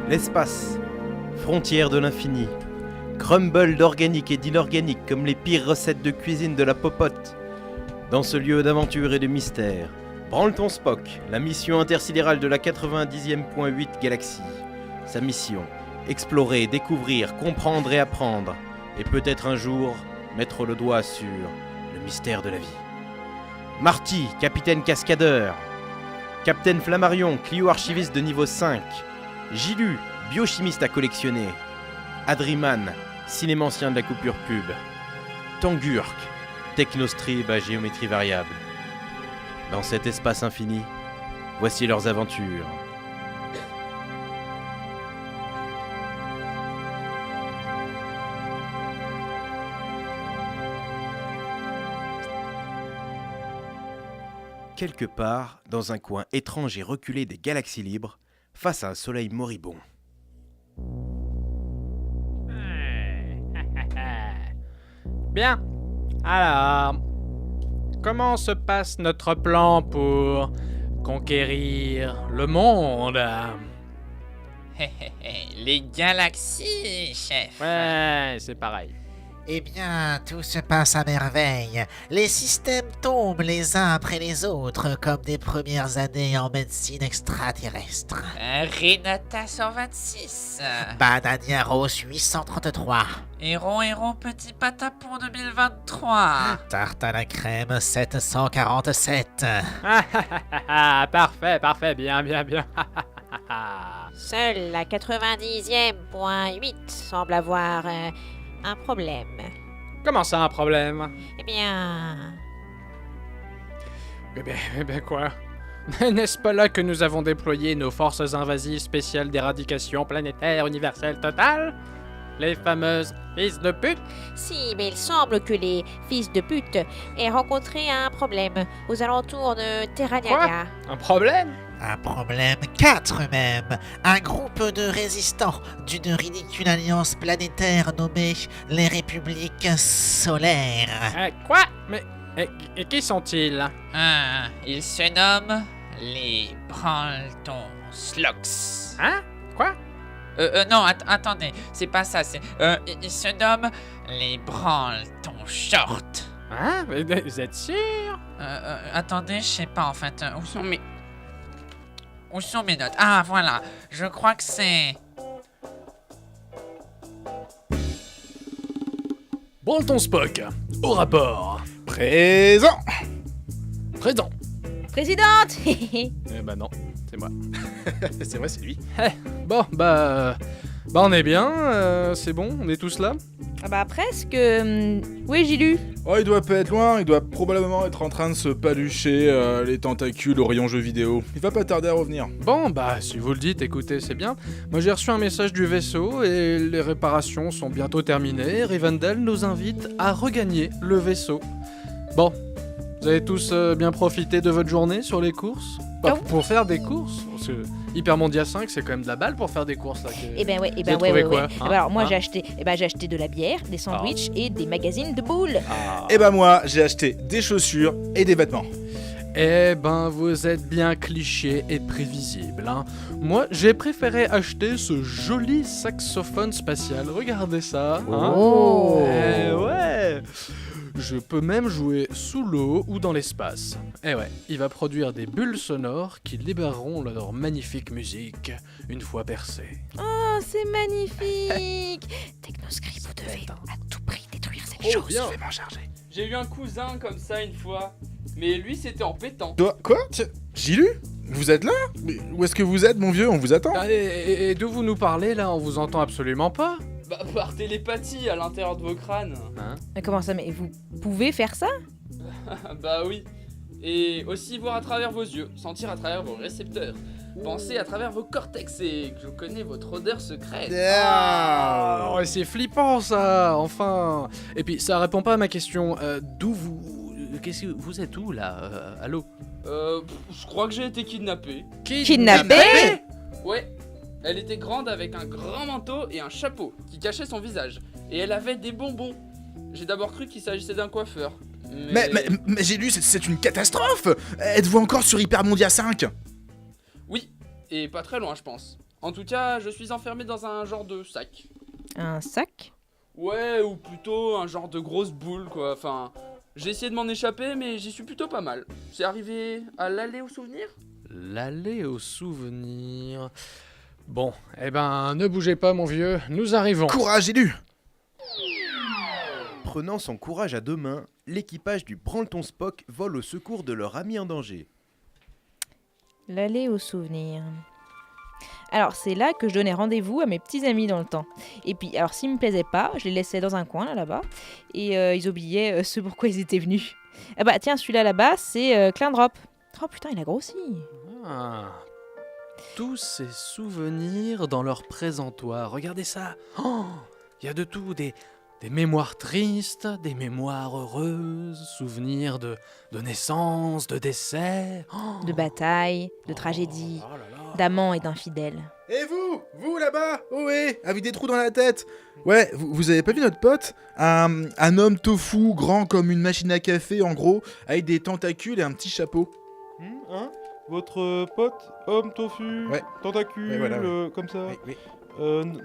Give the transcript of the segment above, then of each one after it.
L'espace, frontière de l'infini, crumble d'organique et d'inorganique comme les pires recettes de cuisine de la popote. Dans ce lieu d'aventure et de mystère, branle ton Spock, la mission intersidérale de la 90e.8 galaxie. Sa mission, explorer, découvrir, comprendre et apprendre. Et peut-être un jour, mettre le doigt sur le mystère de la vie. Marty, capitaine cascadeur. Capitaine Flammarion, Clio archiviste de niveau 5. Gilu, biochimiste à collectionner. Adriman, cinémancien de la coupure pub. Tangurk, technostrib à géométrie variable. Dans cet espace infini, voici leurs aventures. Quelque part, dans un coin étrange et reculé des galaxies libres, face à un soleil moribond. Bien. Alors, comment se passe notre plan pour conquérir le monde? Les galaxies, chef. Ouais, c'est pareil. Eh bien, tout se passe à merveille. Les systèmes tombent les uns après les autres, comme des premières années en médecine extraterrestre. Renata 126. Banania Rose 833. Héron Petit Patapon 2023. Tarte à la crème 747. Parfait, bien. Seule la 90e.8 semble avoir un problème. Comment ça, un problème? Eh bien... Eh bien quoi? N'est-ce pas là que nous avons déployé nos forces invasives spéciales d'éradication planétaire universelle totale? Les fameuses fils de pute? Si, mais il semble que les fils de pute aient rencontré un problème aux alentours de Terraniaga. Un problème? Un problème 4 même. Un groupe de résistants d'une ridicule alliance planétaire nommée les Républiques Solaires. Quoi? Mais et qui sont-ils? Ils se nomment les Branleton Slocks. Hein? Quoi? Non, attendez, c'est pas ça, ils se nomment les Branleton Short. Hein? Vous êtes sûr? Attendez, je sais pas en fait, Où sont mes notes? Ah, voilà, je crois que c'est... Branleton Spock, au rapport. Présent. Présidente. Eh ben non, c'est moi. C'est vrai, c'est lui. Bon, on est bien, c'est bon, on est tous là. Ah bah presque. Oui, j'ai lu. Oh, il doit pas être loin, il doit probablement être en train de se palucher les tentacules au rayon jeux vidéo. Il va pas tarder à revenir. Bon, si vous le dites, écoutez, c'est bien. Moi j'ai reçu un message du vaisseau et les réparations sont bientôt terminées. Rivendell nous invite à regagner le vaisseau. Bon, vous avez tous bien profité de votre journée sur les courses? Pour faire des courses? Parce que Hypermondia 5, c'est quand même de la balle pour faire des courses là. Eh ben ouais. Alors moi j'ai acheté de la bière, des sandwichs et des magazines de boules. Et moi, j'ai acheté des chaussures et des vêtements. Eh ben, vous êtes bien cliché et prévisible, hein. Moi, j'ai préféré acheter ce joli saxophone spatial. Regardez ça, hein. Oh. Ouais. Je peux même jouer sous l'eau ou dans l'espace. Eh ouais, il va produire des bulles sonores qui libéreront leur magnifique musique une fois percée. Oh, c'est magnifique. Technoscript, vous devez à tout prix détruire cette chose. bien. Je vais m'en charger. J'ai eu un cousin comme ça une fois, mais lui c'était en pétant. Toi, quoi? Tiens, Gilu? Vous êtes là? Mais où est-ce que vous êtes, mon vieux? On vous attend. Et d'où vous nous parlez là? On vous entend absolument pas. Bah par télépathie à l'intérieur de vos crânes. Mais comment ça? Mais vous pouvez faire ça? Bah oui. Et aussi voir à travers vos yeux, sentir à travers vos récepteurs, penser à travers vos cortex et que je connais votre odeur secrète. Oh, c'est flippant ça, enfin. Et puis ça répond pas à ma question. D'où vous êtes où là? Allô? Je crois que j'ai été kidnappé. Kidnappé? Ouais. Elle était grande avec un grand manteau et un chapeau qui cachait son visage. Et elle avait des bonbons. J'ai d'abord cru qu'il s'agissait d'un coiffeur. Mais j'ai lu, c'est une catastrophe. Êtes-vous encore sur Hypermondia 5? Oui, et pas très loin je pense. En tout cas, je suis enfermé dans un genre de sac. Un sac? Ouais, ou plutôt un genre de grosse boule, quoi. Enfin, j'ai essayé de m'en échapper, mais j'y suis plutôt pas mal. C'est arrivé à l'allée au souvenir? L'aller au souvenir... Bon, eh ben, ne bougez pas, mon vieux, nous arrivons. Courage, élu! Prenant son courage à deux mains, l'équipage du Branleton Spock vole au secours de leur ami en danger. L'allée au souvenir. Alors, c'est là que je donnais rendez-vous à mes petits amis dans le temps. Et puis, alors, s'ils me plaisaient pas, je les laissais dans un coin, là-bas. Et ils oubliaient ce pourquoi ils étaient venus. Ah bah, tiens, celui-là, là-bas, c'est Kleindrop. Oh putain, il a grossi. Ah, tous ces souvenirs dans leur présentoir. Regardez ça. Oh, il y a de tout. Des mémoires tristes, des mémoires heureuses, souvenirs de naissance, de décès. Oh. De bataille, de tragédie, Oh là là. d'amants et d'infidèles. Et vous là-bas, ohé, avec des trous dans la tête. Ouais, vous avez pas vu notre pote, un homme tofu grand comme une machine à café en gros, avec des tentacules et un petit chapeau. Hein? Votre pote, homme tofu, Ouais. tentacule, Ouais, voilà, ouais. comme ça. Oui.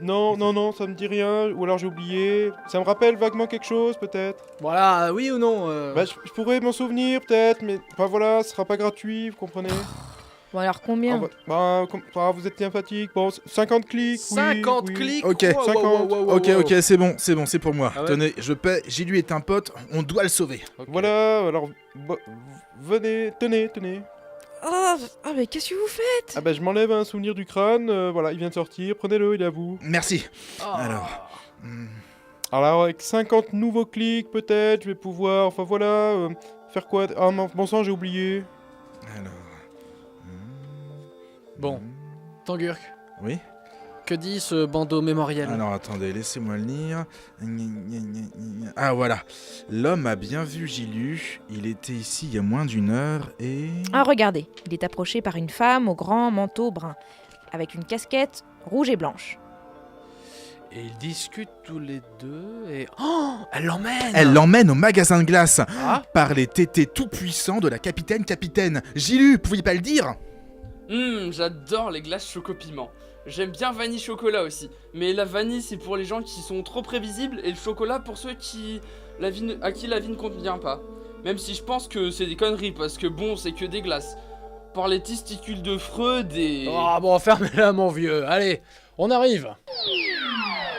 Non, ça me dit rien, ou alors j'ai oublié. Ça me rappelle vaguement quelque chose, peut-être. Voilà, oui ou non Bah, je pourrais m'en souvenir, peut-être, mais enfin voilà, ce sera pas gratuit, vous comprenez. Bon, alors combien? Vous êtes sympathique. Bon, 50 clics, 50 oui. clics. Ok, Wow, wow, 50. wow, wow, wow, Ok, wow. ok, c'est bon, c'est pour moi. Ah ouais. Tenez, je paie, Gilu est un pote, on doit le sauver. Ok. Voilà, alors, venez, tenez. Ah, mais qu'est-ce que vous faites? Ah bah, je m'enlève un souvenir du crâne, voilà, il vient de sortir, prenez-le, il est à vous. Merci. Oh. Alors, avec 50 nouveaux clics, peut-être, je vais pouvoir, enfin voilà, faire quoi? Ah, bon sang, j'ai oublié. alors... Bon, Tangurk, Oui. que dit ce bandeau mémoriel? Alors attendez, laissez-moi le lire. Ah voilà. L'homme a bien vu Gilu. Il était ici il y a moins d'une heure et... Ah, regardez, il est approché par une femme au grand manteau brun, avec une casquette rouge et blanche. Et ils discutent tous les deux et... Oh, elle l'emmène. Elle l'emmène au magasin de glace Ah, par les tétés tout-puissants de la capitaine. Gilu, pouviez pas le dire? J'adore les glaces choco-piment. J'aime bien vanille chocolat aussi. Mais la vanille, c'est pour les gens qui sont trop prévisibles, et le chocolat pour ceux à qui la vie ne convient pas. Même si je pense que c'est des conneries, parce que bon, c'est que des glaces. Par les testicules de Freud et... oh, bon, fermez-la, mon vieux. Allez, on arrive.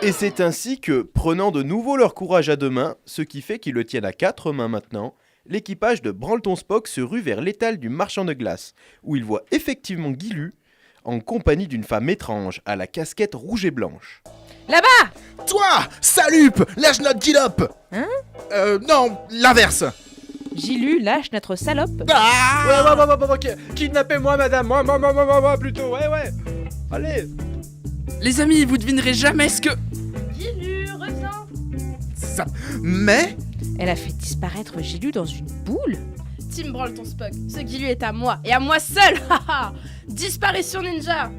Et c'est ainsi que, prenant de nouveau leur courage à deux mains, ce qui fait qu'ils le tiennent à quatre mains maintenant, l'équipage de Branleton Spock se rue vers l'étal du marchand de glace, où il voit effectivement Gilu, en compagnie d'une femme étrange à la casquette rouge et blanche. Là-bas! Toi, salupe, lâche notre guilope. Hein? Non, l'inverse. Gilu lâche notre salope. Ouais, kidnappez-moi, madame. Moi, plutôt. Ouais. Allez. Les amis, vous devinerez jamais ce que... Gilu, reviens! Ça... Mais... Elle a fait disparaître Gilu dans une boule? Tim Branleton Spock, ce Gilu est à moi, et à moi seul. Haha. Disparition ninja.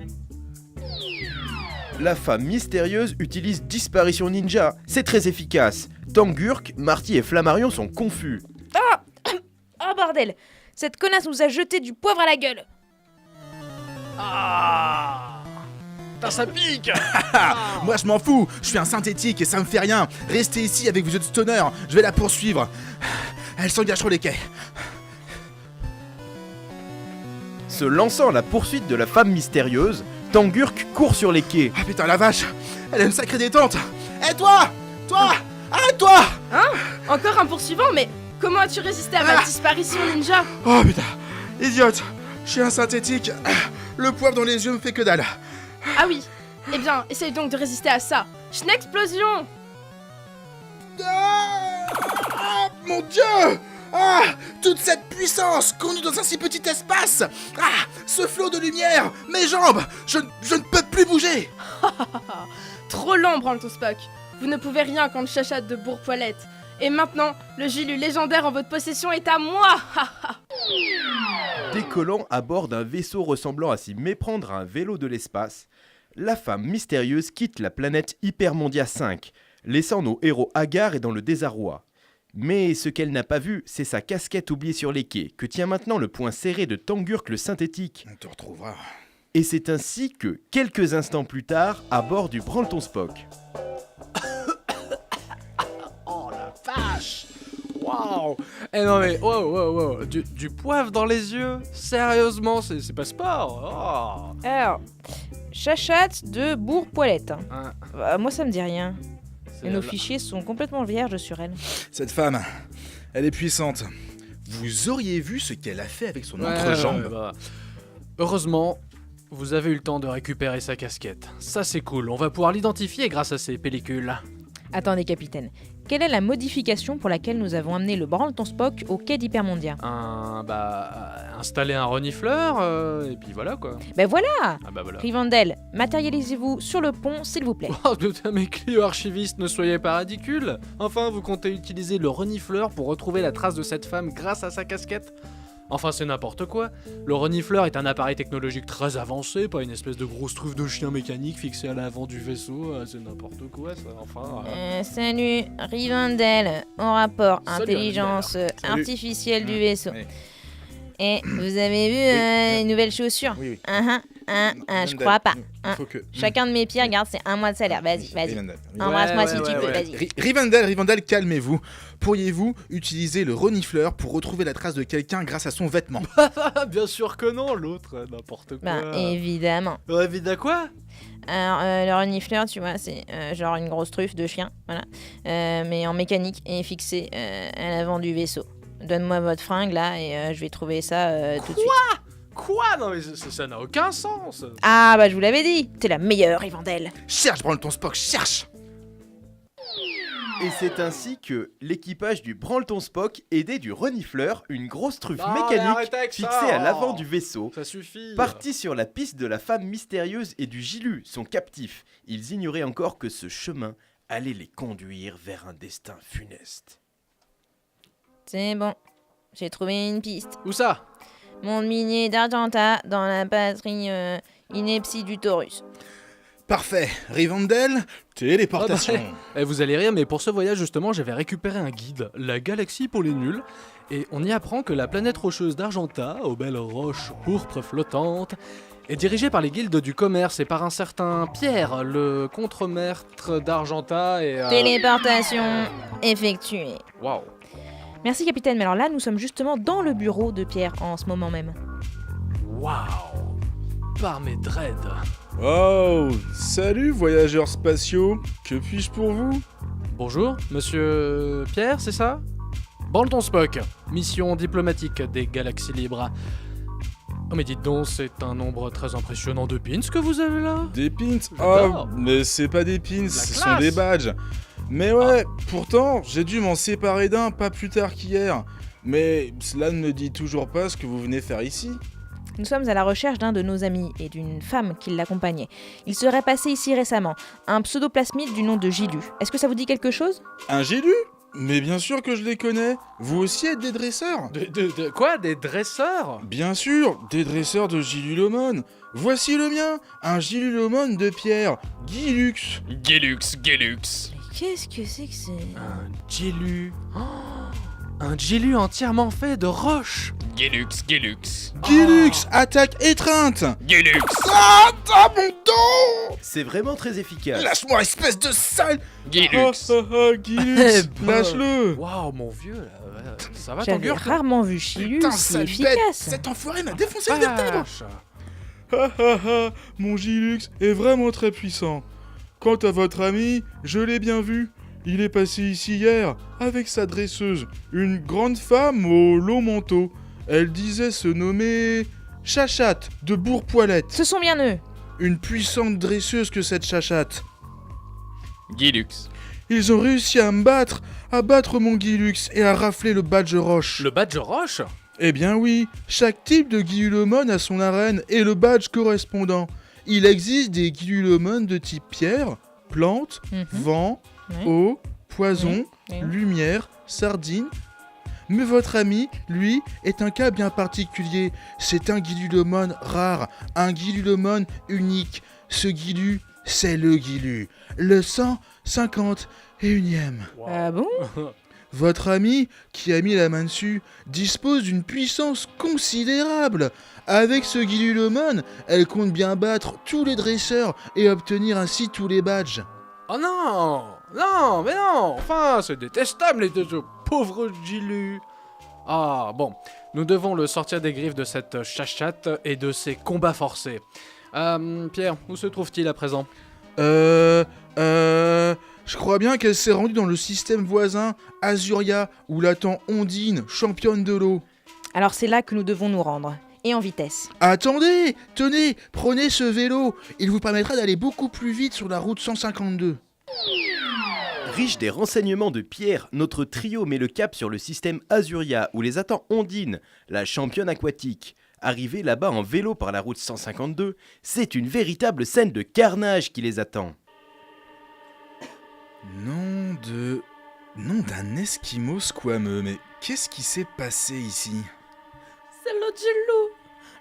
La femme mystérieuse utilise Disparition Ninja, c'est très efficace. Tangurk, Marty et Flammarion sont confus. Oh bordel! Cette connasse nous a jeté du poivre à la gueule! Putain, ça pique. Moi je m'en fous, je suis un synthétique et ça me fait rien. Restez ici avec vos autres stoners, je vais la poursuivre. Elle s'engage sur les quais. Se lançant à la poursuite de la femme mystérieuse, Tangurk court sur les quais. Ah putain la vache, elle a une sacrée détente. Et toi, arrête-toi. Encore un poursuivant, mais comment as-tu résisté à ma disparition ninja? Oh putain, idiote, je suis un synthétique. Le poivre dans les yeux me fait que dalle. Ah oui. Eh bien, essaye donc de résister à ça. Explosion. Ah, mon Dieu! Ah, toute cette puissance contenue dans un si petit espace! Ah, ce flot de lumière! Mes jambes! Je ne peux plus bouger! Trop lent, Branleton Spock. Vous ne pouvez rien contre Chachate de Bourg-Poilette. Et maintenant, le Gilu légendaire en votre possession est à moi. Décollant à bord d'un vaisseau ressemblant à s'y méprendre à un vélo de l'espace, la femme mystérieuse quitte la planète Hypermondia 5, laissant nos héros hagards et dans le désarroi. Mais ce qu'elle n'a pas vu, c'est sa casquette oubliée sur les quais, que tient maintenant le poing serré de Tangurk le synthétique. On te retrouvera. Et c'est ainsi que, quelques instants plus tard, à bord du Branleton Spock. Oh la vache! Waouh! Eh non mais, wow. Du poivre dans les yeux? Sérieusement, c'est pas sport! Oh. Alors, Chachate de Bourg-Poilette. Hein. Moi, ça me dit rien. C'est Et nos la- fichiers sont complètement vierges sur elle. Cette femme, elle est puissante. Vous auriez vu ce qu'elle a fait avec son Ouais, entrejambe. bah. Heureusement, vous avez eu le temps de récupérer sa casquette. Ça c'est cool, on va pouvoir l'identifier grâce à ces pellicules. Attendez, capitaine. Quelle est la modification pour laquelle nous avons amené le Branleton Spock au quai d'Hypermondia? Installer un renifleur, et puis voilà quoi. Ben voilà! Ah bah voilà. Rivendell, matérialisez-vous sur le pont, s'il vous plaît. Oh putain, mes Clio archivistes, ne soyez pas ridicules. Enfin, vous comptez utiliser le renifleur pour retrouver la trace de cette femme grâce à sa casquette? Enfin, c'est n'importe quoi. Le renifleur est un appareil technologique très avancé, pas une espèce de grosse truffe de chien mécanique fixée à l'avant du vaisseau. C'est n'importe quoi, ça. Enfin. Salut, Rivendell, au rapport Salut, intelligence Salut. artificielle du vaisseau. Oui. Et vous avez vu Oui. les nouvelles chaussures? Oui. Je crois pas. Hein. Faut que... Chacun de mes pieds, regarde, c'est 1 mois de salaire. Vas-y. Rivendell. Embrasse-moi si Ouais, tu ouais, peux, ouais. vas-y. Rivendell, calmez-vous. Pourriez-vous utiliser le renifleur pour retrouver la trace de quelqu'un grâce à son vêtement? Bien sûr que non, l'autre, n'importe quoi. Ben, évidemment. Évidemment quoi? Alors, le renifleur, tu vois, c'est genre une grosse truffe de chien, voilà. Mais en mécanique et fixée à l'avant du vaisseau. Donne-moi votre fringue là et je vais trouver ça tout de suite. Quoi? Non mais ça n'a aucun sens. Ah bah je vous l'avais dit, t'es la meilleure, Rivendell. Cherche, Branleton Spock, cherche! Et c'est ainsi que l'équipage du Branleton Spock, aidé du renifleur, une grosse truffe Non, mais mécanique arrêtez avec ça. fixée à l'avant du vaisseau, Ça suffit. partis sur la piste de la femme mystérieuse et du Gilu, son captif. Ils ignoraient encore que ce chemin allait les conduire vers un destin funeste. C'est bon, j'ai trouvé une piste. Où ça? Monde minier d'Argenta, dans la patrie ineptie du Taurus. Parfait. Rivendell, téléportation. Vous allez rire, mais pour ce voyage justement, j'avais récupéré un guide, La Galaxie pour les nuls, et on y apprend que la planète rocheuse d'Argenta, aux belles roches pourpres flottantes, est dirigée par les guildes du commerce et par un certain Pierre, le contremaître d'Argenta et... Téléportation effectuée. Waouh. Merci capitaine, mais alors là nous sommes justement dans le bureau de Pierre en ce moment même. Waouh. Par mes dreads. Oh, salut voyageurs spatiaux. Que puis-je pour vous? Bonjour, monsieur Pierre, c'est ça? Branleton Spock, mission diplomatique des galaxies libres. Oh mais dites donc, c'est un nombre très impressionnant de pins que vous avez là. Des pins? J'adore. Oh, mais c'est pas des pins, ce sont classe. des badges. Mais ouais, pourtant, j'ai dû m'en séparer d'un pas plus tard qu'hier. Mais cela ne me dit toujours pas ce que vous venez faire ici. Nous sommes à la recherche d'un de nos amis et d'une femme qui l'accompagnait. Il serait passé ici récemment, un pseudoplasmide du nom de Gilu. Est-ce que ça vous dit quelque chose? Un Gilu? Mais bien sûr que je les connais. Vous aussi êtes des dresseurs? De quoi? Des dresseurs? Bien sûr, des dresseurs de Gilulomon. Voici le mien, un Gilulomon de pierre, Gilux. Gelux. Qu'est-ce que c'est que c'est? Un Gilu. Oh, un Gilu entièrement fait de roches. Gelux. Gilux, attaque étreinte. Gelux. Ah, mon dos! C'est vraiment très efficace. Lâche-moi, espèce de sale! Gelux. Gilux, Eh ben. lâche-le! Waouh, mon vieux, là, ouais, ça va ton J'avais gueule? rarement vu Gilu, Putain, c'est sale efficace. bête! Cet enfoiré m'a défoncé le vertèbre! Vache. Mon Gilux est vraiment très puissant. Quant à votre ami, je l'ai bien vu. Il est passé ici hier avec sa dresseuse, une grande femme au long manteau. Elle disait se nommer Chachate de Bourg-Poilette. Ce sont bien eux. Une puissante dresseuse que cette Chachate. Gelux. Ils ont réussi à battre mon Gilux et à rafler le badge roche. Le badge roche? Eh bien oui, chaque type de Gilulomon a son arène et le badge correspondant. Il existe des Gilulomon de type pierre, plante, vent, Ouais. eau, poison, Oui. lumière, sardine. Mais votre ami, lui, est un cas bien particulier. C'est un Gilulomon rare, un Gilulomon unique. Ce Gilu, c'est le Gilu, le 151e. Ah bon? Votre ami, qui a mis la main dessus, dispose d'une puissance considérable. Avec ce Guilulomon, elle compte bien battre tous les dresseurs et obtenir ainsi tous les badges. Oh non! Non, mais non! Enfin, c'est détestable, ce pauvre Gilu! Ah, bon, nous devons le sortir des griffes de cette chachate et de ses combats forcés. Pierre, où se trouve-t-il à présent? Je crois bien qu'elle s'est rendue dans le système voisin, Azuria, où l'attend Ondine, championne de l'eau. Alors c'est là que nous devons nous rendre. Et en vitesse. Attendez! Tenez, prenez ce vélo. Il vous permettra d'aller beaucoup plus vite sur la route 152. Riche des renseignements de Pierre, notre trio met le cap sur le système Azuria où les attend Ondine, la championne aquatique. Arrivée là-bas en vélo par la route 152, c'est une véritable scène de carnage qui les attend. Nom d'un Esquimau squameux, mais qu'est-ce qui s'est passé ici? C'est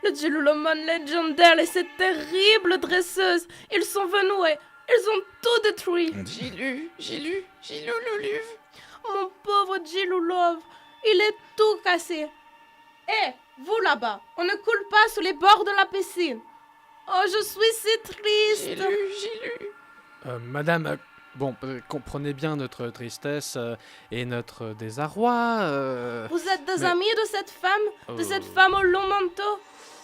le Gilulomon légendaire et cette terrible dresseuse. Ils sont venus et ils ont tout détruit. Giloulouluv. Mon pauvre Gilulov, il est tout cassé. Vous là-bas, on ne coule pas sur les bords de la piscine. Oh, je suis si triste. Madame, bon, comprenez bien notre tristesse et notre désarroi. Vous êtes des amis de cette femme au long manteau,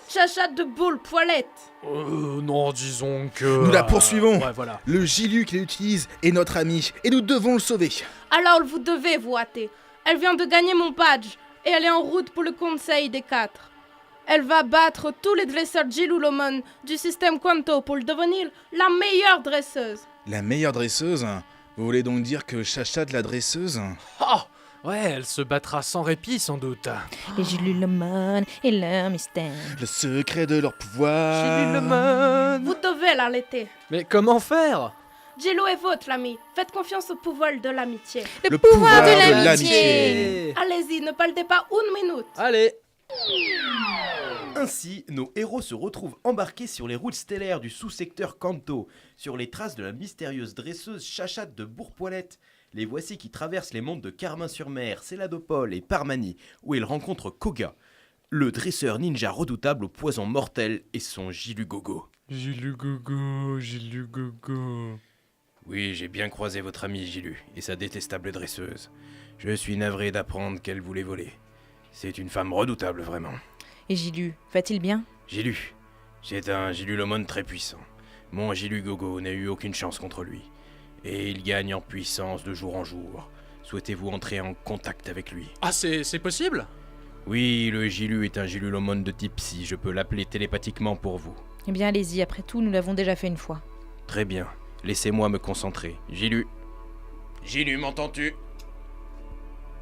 chachate de boule poilette. Non, disons que... Nous la poursuivons. Ouais, voilà. Le Gilu qui l'utilise est notre ami, et nous devons le sauver. Alors vous devez vous hâter. Elle vient de gagner mon badge et elle est en route pour le conseil des 4. Elle va battre tous les dresseurs Gilulomon du système Quanto pour devenir la meilleure dresseuse. La meilleure dresseuse? Vous voulez donc dire que Chachate la dresseuse? Oh, ouais, elle se battra sans répit, sans doute. Les Gilulomon et leur mystère. Le secret de leur pouvoir. Gilulomon. Vous devez l'arrêter. Mais comment faire? Gilou est votre ami. Faites confiance au pouvoir de l'amitié. Le pouvoir de l'amitié. Allez-y, ne parlez pas une minute. Allez. Ainsi, nos héros se retrouvent embarqués sur les routes stellaires du sous-secteur Kanto, sur les traces de la mystérieuse dresseuse Chachate de Bourpoilette. Les voici qui traversent les mondes de Carmin-sur-Mer, Céladopole et Parmanie, où ils rencontrent Koga, le dresseur ninja redoutable au poison mortel et son Gilugogo. Gilugogo. Oui, j'ai bien croisé votre ami Gilu et sa détestable dresseuse. Je suis navré d'apprendre qu'elle voulait voler. C'est une femme redoutable, vraiment. Et Gilu, va-t-il bien? Gilu, c'est un Gilulomon très puissant. Mon Gilugogo n'a eu aucune chance contre lui. Et il gagne en puissance de jour en jour. Souhaitez-vous entrer en contact avec lui? Ah, c'est possible? Oui, le Gilu est un Gilulomon de type psy. Je peux l'appeler télépathiquement pour vous. Eh bien, allez-y, après tout, nous l'avons déjà fait une fois. Très bien. Laissez-moi me concentrer. Gilu. Gilu, m'entends-tu?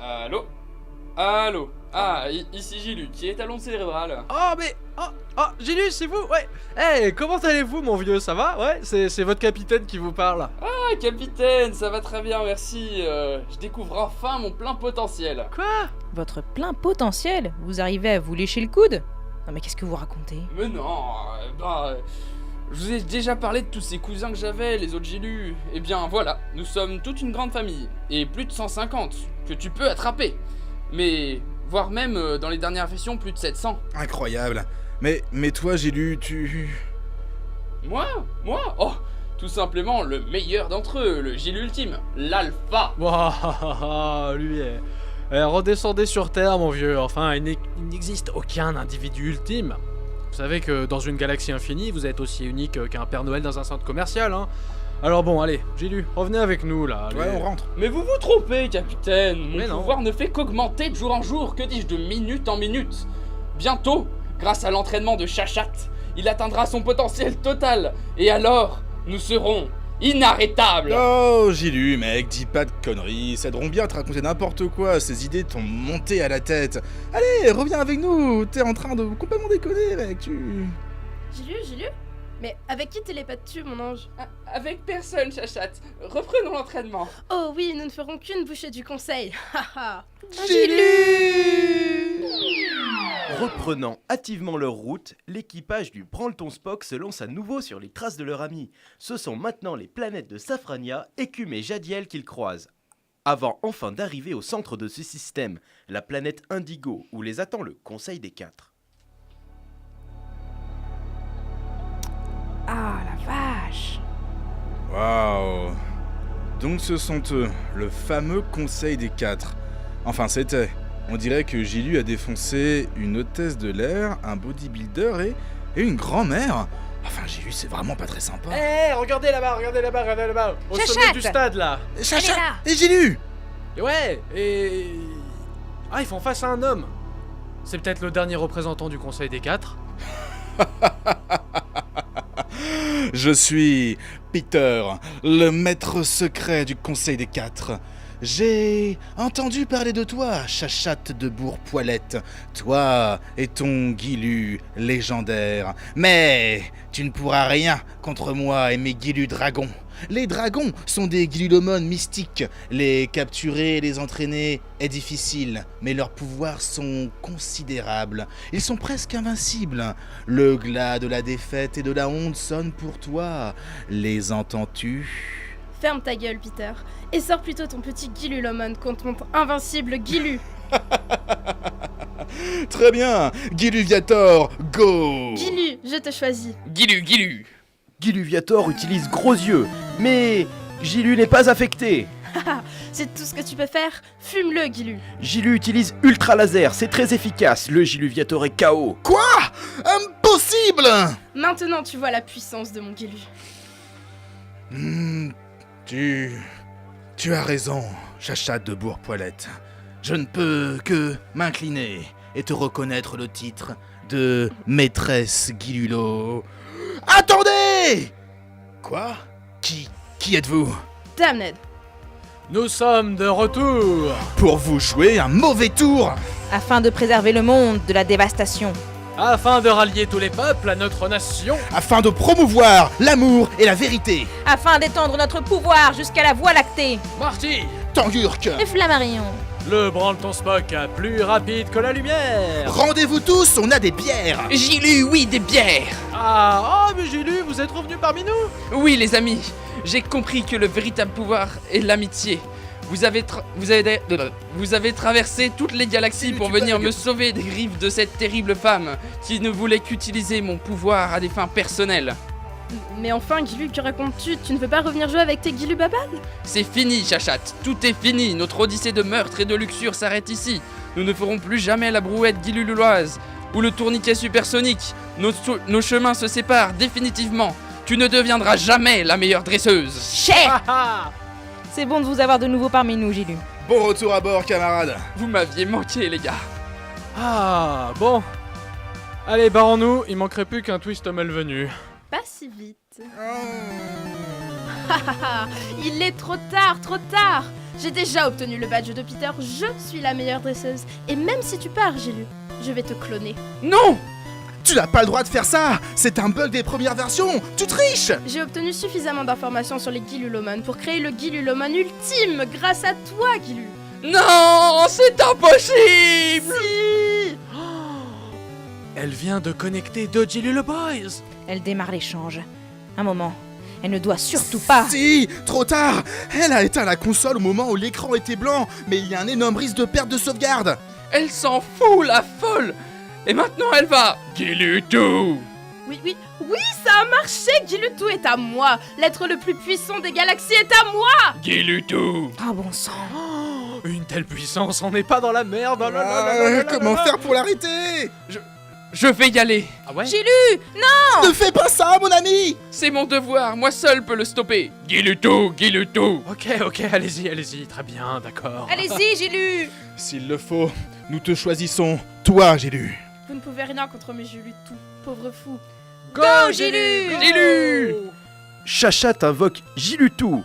Allô? Allô? Ah, ici Gilu, qui est talon cérébral. Oh, mais... Oh, Gilu, c'est vous? Ouais. Hey, comment allez-vous, mon vieux? Ça va? Ouais, c'est votre capitaine qui vous parle. Ah, capitaine, ça va très bien, merci. Je découvre enfin mon plein potentiel. Quoi? Votre plein potentiel? Vous arrivez à vous lécher le coude? Non mais qu'est-ce que vous racontez? Mais non, je vous ai déjà parlé de tous ces cousins que j'avais, les autres Gilus. Eh bien voilà, nous sommes toute une grande famille, et plus de 150, que tu peux attraper. Mais, voire même, dans les dernières versions, plus de 700. Incroyable. Mais toi, Gilu, tu... Moi? Oh, tout simplement le meilleur d'entre eux, le Gilu ultime, l'alpha. Waouh, lui est... redescendez sur Terre, mon vieux. Enfin, il n'existe aucun individu ultime. Vous savez que dans une galaxie infinie, vous êtes aussi unique qu'un Père Noël dans un centre commercial, hein. Alors bon, allez, Gilu, revenez avec nous, là. Ouais, on rentre. Mais vous vous trompez, capitaine. Mais Mon non. pouvoir ne fait qu'augmenter de jour en jour, que dis-je, de minute en minute. Bientôt, grâce à l'entraînement de Chachate, il atteindra son potentiel total. Et alors, nous serons inarrêtables. Oh, Gilu, mec, dis pas de conneries. Ça aideront bien à te raconter n'importe quoi. Ces idées t'ont monté à la tête. Allez, reviens avec nous. T'es en train de complètement déconner, mec. Gilu? Mais avec qui télépathes-tu, mon ange? Avec personne, Chachate. Reprenons l'entraînement. Oh oui, nous ne ferons qu'une bouchée du conseil. Haha. Reprenant hâtivement leur route, l'équipage du Branleton Spock se lance à nouveau sur les traces de leur ami. Ce sont maintenant les planètes de Safrania, Écume et Jadiel qu'ils croisent. avant enfin d'arriver au centre de ce système, la planète Indigo, où les attend le Conseil des Quatre. Ah la vache. Waouh! Donc ce sont eux, le fameux Conseil des Quatre. Enfin, c'était. On dirait que Gilu a défoncé une hôtesse de l'air, un bodybuilder et une grand-mère. Enfin, Gilu, c'est vraiment pas très sympa. Eh, regardez là-bas, au sommet du stade là. Chacha! là. Et Gilu! Et ouais, et... Ah, ils font face à un homme. C'est peut-être le dernier représentant du Conseil des Quatre. Je suis Peter, le maître secret du Conseil des Quatre. J'ai entendu parler de toi, Chachate de Bourg-Poilette, toi et ton Gilu légendaire. Mais tu ne pourras rien contre moi et mes Gilu dragons. Les dragons sont des Gilulomon mystiques. Les capturer et les entraîner est difficile, mais leurs pouvoirs sont considérables. Ils sont presque invincibles. Le glas de la défaite et de la honte sonne pour toi. Les entends-tu ? Ferme ta gueule, Peter, et sors plutôt ton petit Gilulomon contre mon invincible Gilu. Très bien, Giluviator, go! Gilu, je te choisis. Gilu. Giluviator utilise gros yeux, mais Gilu n'est pas affecté. C'est tout ce que tu peux faire. Fume-le, Gilu. Gilu utilise Ultra Laser, c'est très efficace. Le Giluviator est KO. Quoi? Impossible! Maintenant, tu vois la puissance de mon Gilu. Tu as raison, Chachate de Bourg-Poilette. Je ne peux que m'incliner et te reconnaître le titre de maîtresse Gilulo. Attendez! Quoi? Qui êtes-vous? Damned. Nous sommes de retour. Pour vous jouer un mauvais tour! Afin de préserver le monde de la dévastation. Afin de rallier tous les peuples à notre nation. Afin de promouvoir l'amour et la vérité! Afin d'étendre notre pouvoir jusqu'à la Voie lactée. Marty, Tangurk! Et Flammarion. le Branleton Spock, plus rapide que la lumière. Rendez-vous tous, on a des bières! Gilu, oui, des bières. Ah, oh, mais j'ai lu, vous êtes revenus parmi nous. Oui, les amis, j'ai compris que le véritable pouvoir est l'amitié. Vous avez traversé toutes les galaxies pour venir me sauver des griffes de cette terrible femme qui ne voulait qu'utiliser mon pouvoir à des fins personnelles. Mais enfin, Gilu, que racontes-tu? Tu ne veux pas revenir jouer avec tes Gilu Babal? C'est fini, Chachate, tout est fini. Notre odyssée de meurtre et de luxure s'arrête ici. Nous ne ferons plus jamais la brouette Gilu-Luloise ou le tourniquet supersonique. Nos chemins se séparent définitivement. Tu ne deviendras jamais la meilleure dresseuse. Cher. C'est bon de vous avoir de nouveau parmi nous, Gilu. Bon retour à bord, camarades! Vous m'aviez manqué, les gars. Ah, bon. Allez, barrons-nous, il manquerait plus qu'un twist malvenu. Pas si vite. Il est trop tard, trop tard. J'ai déjà obtenu le badge de Peter, je suis la meilleure dresseuse. Et même si tu pars, Gilu, je vais te cloner. Non! Tu n'as pas le droit de faire ça! C'est un bug des premières versions! Tu triches! J'ai obtenu suffisamment d'informations sur les Gilulomon pour créer le Gilulomon ultime grâce à toi, Gilu. Non, c'est impossible! Si. Elle vient de connecter deux Gilu Boys. Elle démarre l'échange. Un moment. Elle ne doit surtout pas. Si! Trop tard! Elle a éteint la console au moment où l'écran était blanc, mais il y a un énorme risque de perte de sauvegarde! Elle s'en fout, la folle! Et maintenant elle va... Gilutou! Oui, ça a marché. Gilutou est à moi. L'être le plus puissant des galaxies est à moi. Gilutou! Oh bon sang. Oh, une telle puissance, on n'est pas dans la merde. Oh là là là là là là Comment là. faire pour l'arrêter? Je vais y aller. Ah ouais? Gilu. Ne fais pas ça, mon ami! C'est mon devoir, moi seul peux le stopper. Gilutou! Ok, allez-y, très bien, d'accord. Allez-y, Gilu. S'il le faut, nous te choisissons, toi, Gilu. Vous ne pouvez rien contre mes Gilutou, pauvre fou. Go, Gilu! Gilu! Chachate invoque Gilutou.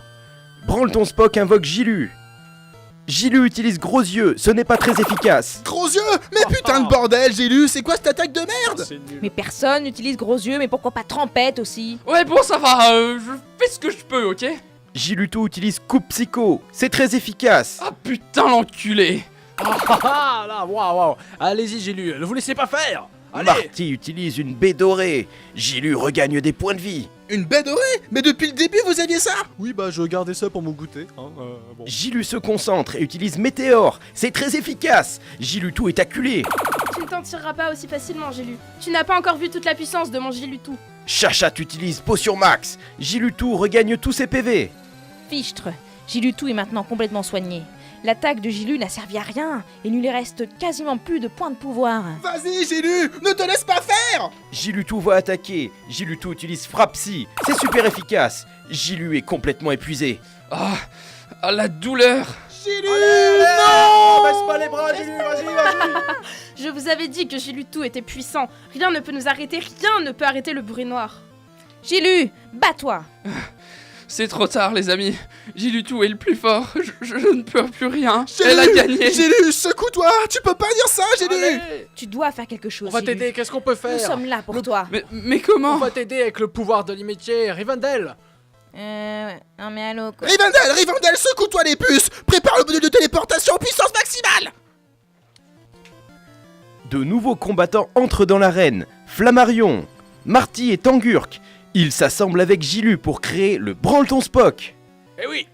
Branleton Spock invoque Gilu. Gilu utilise gros yeux, ce n'est pas très efficace. Gros yeux! Mais putain de bordel, Gilu, c'est quoi cette attaque de merde? C'est nul. Mais personne n'utilise gros yeux, mais pourquoi pas trompette aussi? Ouais, bon, ça va, je fais ce que je peux, ok? Gilutou utilise coupe psycho, c'est très efficace. Ah putain, l'enculé! Ah là, waouh. Allez-y, Gilu, ne vous laissez pas faire. Allez. Marty utilise une baie dorée. Gilu regagne des points de vie. Une baie dorée? Mais depuis le début, vous aviez ça? Oui, bah je gardais ça pour mon goûter. Hein, bon. Gilu se concentre et utilise Météore. C'est très efficace. Gilutou est acculé. Tu ne t'en tireras pas aussi facilement, Gilu. Tu n'as pas encore vu toute la puissance de mon Gilutou. Chachat utilise Potion Max. Gilutou regagne tous ses PV. Fichtre, Gilutou est maintenant complètement soigné. L'attaque de Gilu n'a servi à rien et il ne lui reste quasiment plus de points de pouvoir. Vas-y, Gilu, ne te laisse pas faire! Gilutou va attaquer. Gilutou utilise Frappe Psy. C'est super efficace. Gilu est complètement épuisé. Ah, la douleur. Gilu! Non, baisse pas les bras, Gilu, vas-y. Je vous avais dit que Gilutou était puissant. Rien ne peut nous arrêter, rien ne peut arrêter le bruit noir. Gilu, bats-toi. C'est trop tard, les amis. Gilutou est le plus fort. Je ne peux plus rien. Elle a gagné. Gilu, secoue-toi! Tu peux pas dire ça, Gilu! Allez. Tu dois faire quelque chose. On va Gilu. t'aider, qu'est-ce qu'on peut faire? Nous sommes là pour toi. Mais comment? On va t'aider avec le pouvoir de l'imitié, Rivendell. Non mais allô quoi. Rivendell, secoue-toi les puces! Prépare le module de téléportation puissance maximale! De nouveaux combattants entrent dans l'arène. Flammarion, Marty et Tangurk. Ils s'assemblent avec Gilu pour créer le Branle-ton Spock. Eh oui,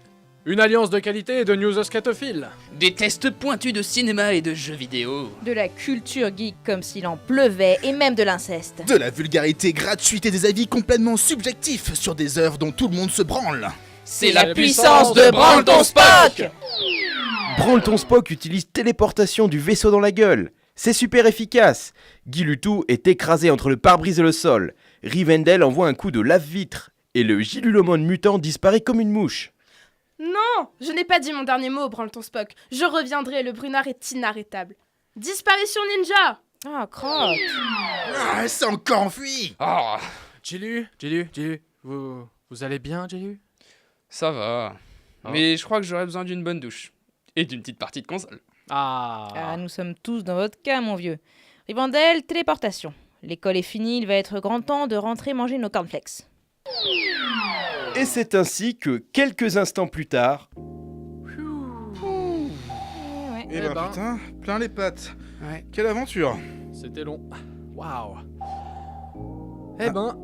une alliance de qualité et de news scatophiles. Des tests pointus de cinéma et de jeux vidéo. De la culture geek comme s'il en pleuvait et même de l'inceste. De la vulgarité gratuite et des avis complètement subjectifs sur des œuvres dont tout le monde se branle. C'est la puissance de Branle-ton Spock. Branle-ton Spock utilise téléportation du vaisseau dans la gueule. C'est super efficace. Gilutou est écrasé entre le pare-brise et le sol. Rivendell envoie un coup de lave-vitre. Et le Gilulomon mutant disparaît comme une mouche. Non, je n'ai pas dit mon dernier mot, Branle-ton Spock. Je reviendrai, le brunard est inarrêtable. Disparition ninja. Ah, crotte. Ah, elle s'est encore enfuie! Oh, Gilu, vous allez bien, Gilu? ça va. Ah. Mais je crois que j'aurais besoin d'une bonne douche. Et d'une petite partie de console. Ah, nous sommes tous dans votre cas, mon vieux. Rivendell, téléportation. L'école est finie, il va être grand temps de rentrer manger nos cornflakes. Et c'est ainsi que, quelques instants plus tard, Eh Eh ben ben. putain, plein les pattes. Ouais. Quelle aventure! C'était long. Waouh. Eh ben,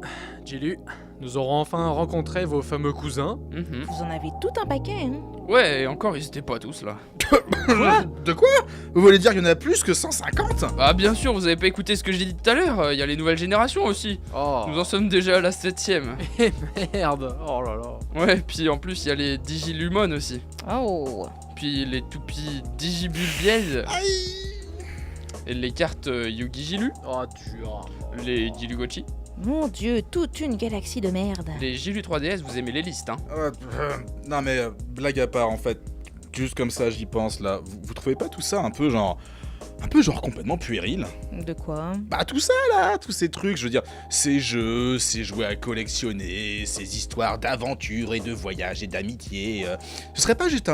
Gilu, nous aurons enfin rencontré vos fameux cousins. Mhm. Vous en avez tout un paquet, hein. Ouais, et encore, ils étaient pas tous là. De quoi? Vous voulez dire qu'il y en a plus que 150? Bah, bien sûr, vous avez pas écouté ce que j'ai dit tout à l'heure. Il y a les nouvelles générations aussi. Oh. Nous en sommes déjà à la 7ème. Merde. Oh là là. Ouais, puis en plus, il y a les Digilumon aussi. Oh. Puis les toupies Digibulbiel. Et les cartes Yugi-Gilu. Oh, dur. Les Dilugochi. Mon dieu, toute une galaxie de merde. Les Gilu 3DS, vous aimez les listes, hein? Non mais blague à part en fait, juste comme ça j'y pense là, vous trouvez pas tout ça un peu genre complètement puéril? De quoi? Bah tout ça là, tous ces trucs, je veux dire, ces jeux, ces jouets à collectionner, ces histoires d'aventure et de voyage et d'amitié, ce serait pas juste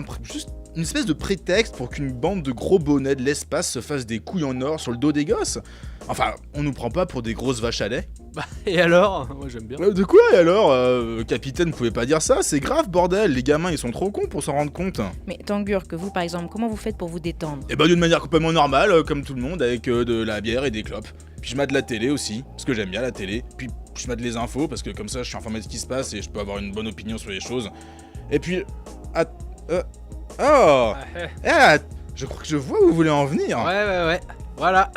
une espèce de prétexte pour qu'une bande de gros bonnets de l'espace se fasse des couilles en or sur le dos des gosses? Enfin, on nous prend pas pour des grosses vaches à lait? Et alors? Moi j'aime bien. De quoi et alors capitaine, vous pouvez pas dire ça, c'est grave bordel, les gamins ils sont trop cons pour s'en rendre compte. Mais Tangurk, vous par exemple, comment vous faites pour vous détendre? Et bah d'une manière complètement normale, comme tout le monde, avec de la bière et des clopes. Puis je mate la télé aussi, parce que j'aime bien la télé. Puis je mate les infos, parce que comme ça je suis informé de ce qui se passe et je peux avoir une bonne opinion sur les choses. Et puis... je crois que je vois où vous voulez en venir. Ouais. Voilà.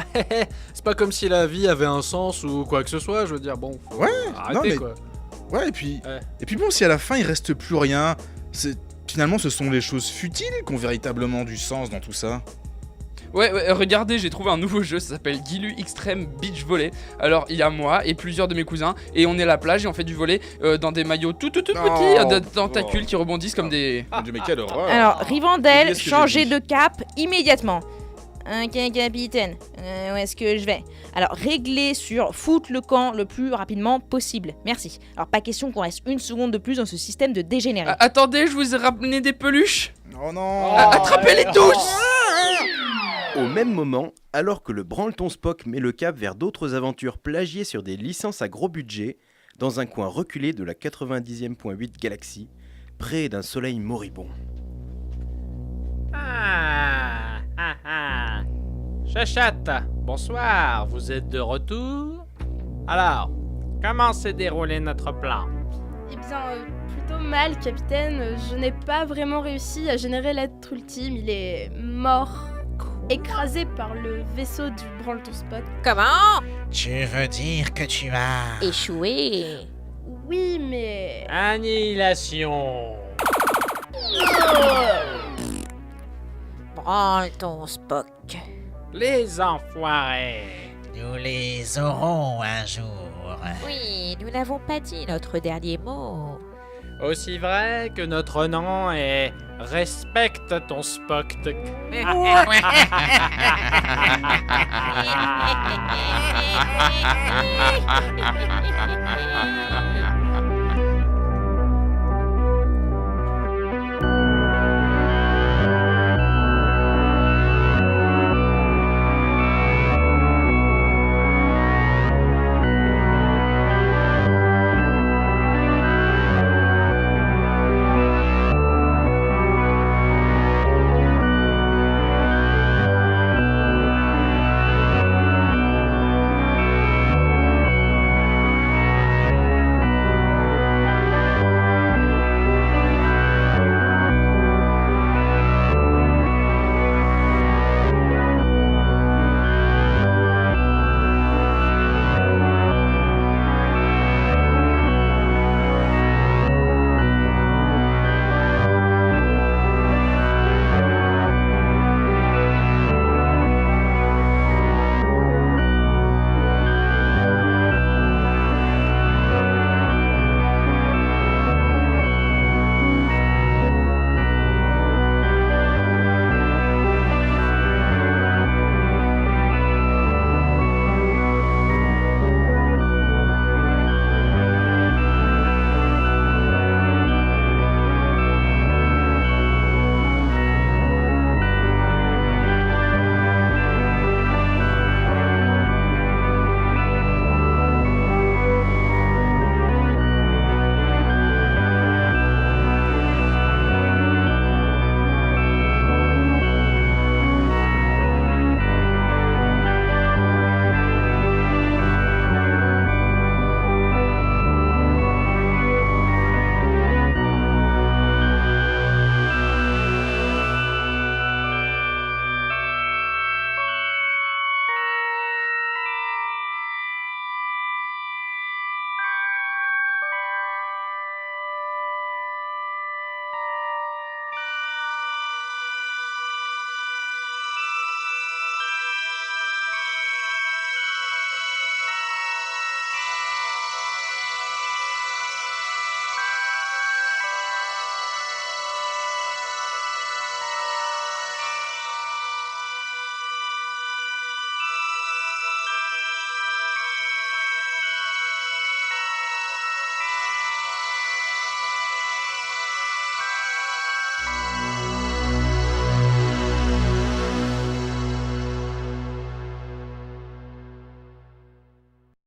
C'est pas comme si la vie avait un sens ou quoi que ce soit, je veux dire, bon. Faut arrêter, non, mais- quoi. Ouais, et puis... Ouais. Et puis bon, si à la fin il reste plus rien, finalement ce sont les choses futiles qui ont véritablement du sens dans tout ça. Ouais, regardez, j'ai trouvé un nouveau jeu, ça s'appelle Gilu Extreme Beach Volley. Alors, il y a moi et plusieurs de mes cousins, et on est à la plage et on fait du volley dans des maillots tout petits, de tentacules qui rebondissent comme des... Mon Dieu, mais quelle horreur. Alors, Rivendell, oubliez ce que j'ai changez dit. de cap immédiatement. Ok, capitaine, où est-ce que je vais? Alors, réglez sur foutre le camp le plus rapidement possible. Merci. Alors, pas question qu'on reste une seconde de plus dans ce système de dégénéré. Attendez, je vous ai ramené des peluches. Oh non. Attrapez-les tous. au même moment, alors que le Branle-ton Spock met le cap vers d'autres aventures plagiées sur des licences à gros budget, dans un coin reculé de la 90e.8 galaxie, près d'un soleil moribond. Chachette, bonsoir, vous êtes de retour? Alors, comment s'est déroulé notre plan? Eh bien, plutôt mal, capitaine. Je n'ai pas vraiment réussi à générer l'être ultime. Il est mort, écrasé par le vaisseau du Branle-ton Spock. Comment? Tu veux dire que tu as... Échoué. Oui, mais... Annihilation. Branle ton Spock. Les enfoirés. Nous les aurons un jour. Oui, nous n'avons pas dit notre dernier mot. Aussi vrai que notre nom est Respecte ton Spock.